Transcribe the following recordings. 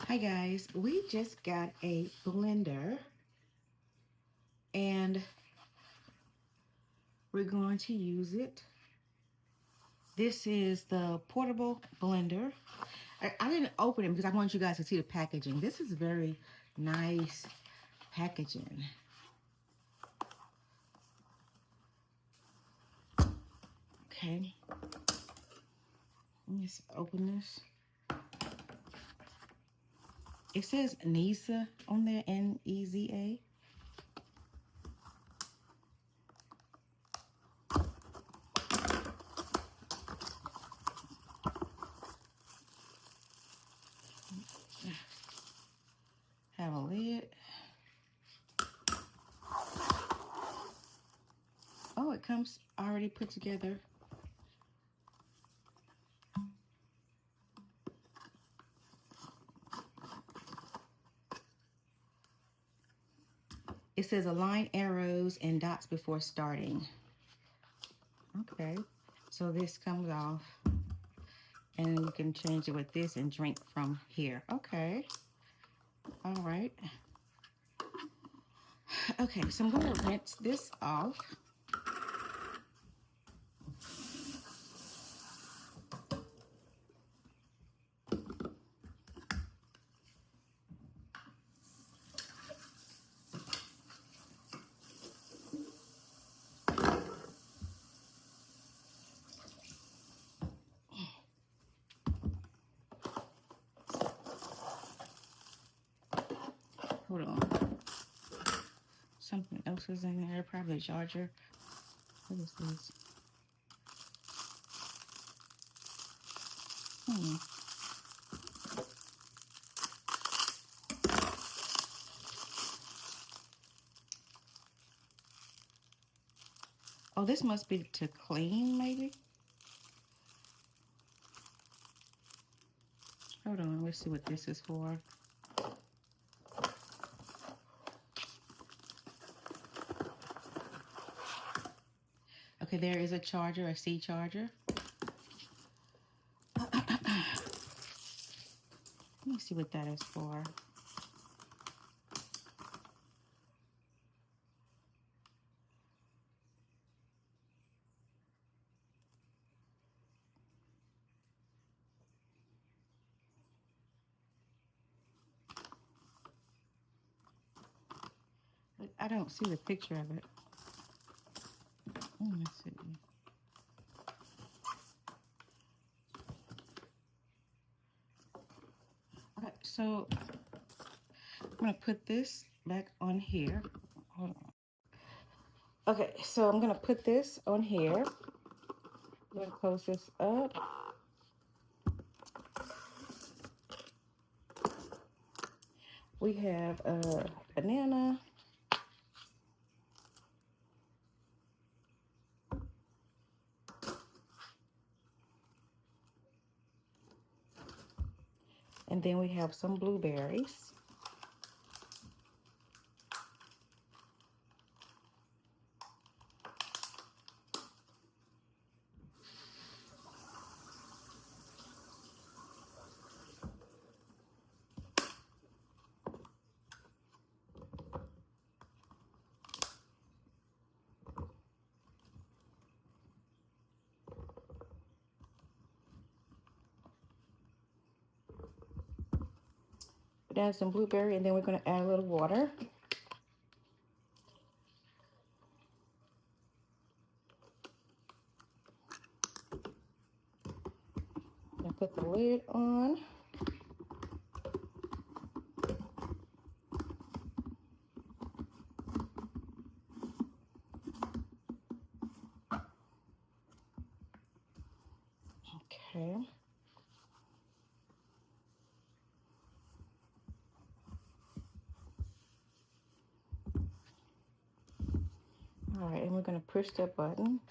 Hi guys, we just got a blender and we're going to use it. This is the portable blender. I didn't open it because I want you guys to see the packaging. This is very nice packaging. Okay, let me just open this. It says Neza on there, Neza. Have a lid. Oh, it comes already put together. It says align arrows and dots before starting. Okay, so this comes off and you can change it with this and drink from here. Okay, all right. Okay, so I'm going to rinse this off. Hold on. Something else is in there, probably a charger. What is this? Oh, this must be to clean, maybe? Hold on, let's see what this is for. Okay, there is a charger, a C charger. Let me see what that is for. I don't see the picture of it. Let me see. Okay, so I'm gonna put this back on here. Hold on. Okay, so I'm gonna put this on here. I'm gonna close this up. We have a banana. And then we have some blueberries. Put down some blueberry, and then we're going to add a little water. And put the lid on. Okay. All right, and we're going to push that button.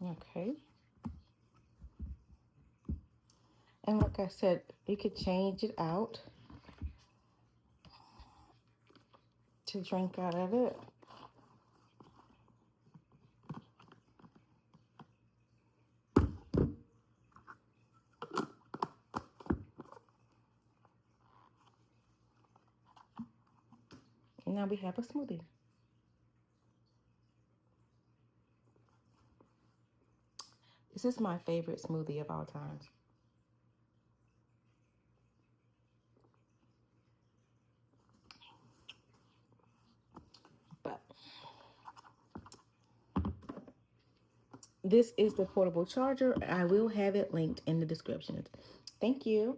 Okay. And like I said, you could change it out to drink out of it. And now we have a smoothie. This is my favorite smoothie of all times. But this is the portable charger. I will have it linked in the description. Thank you.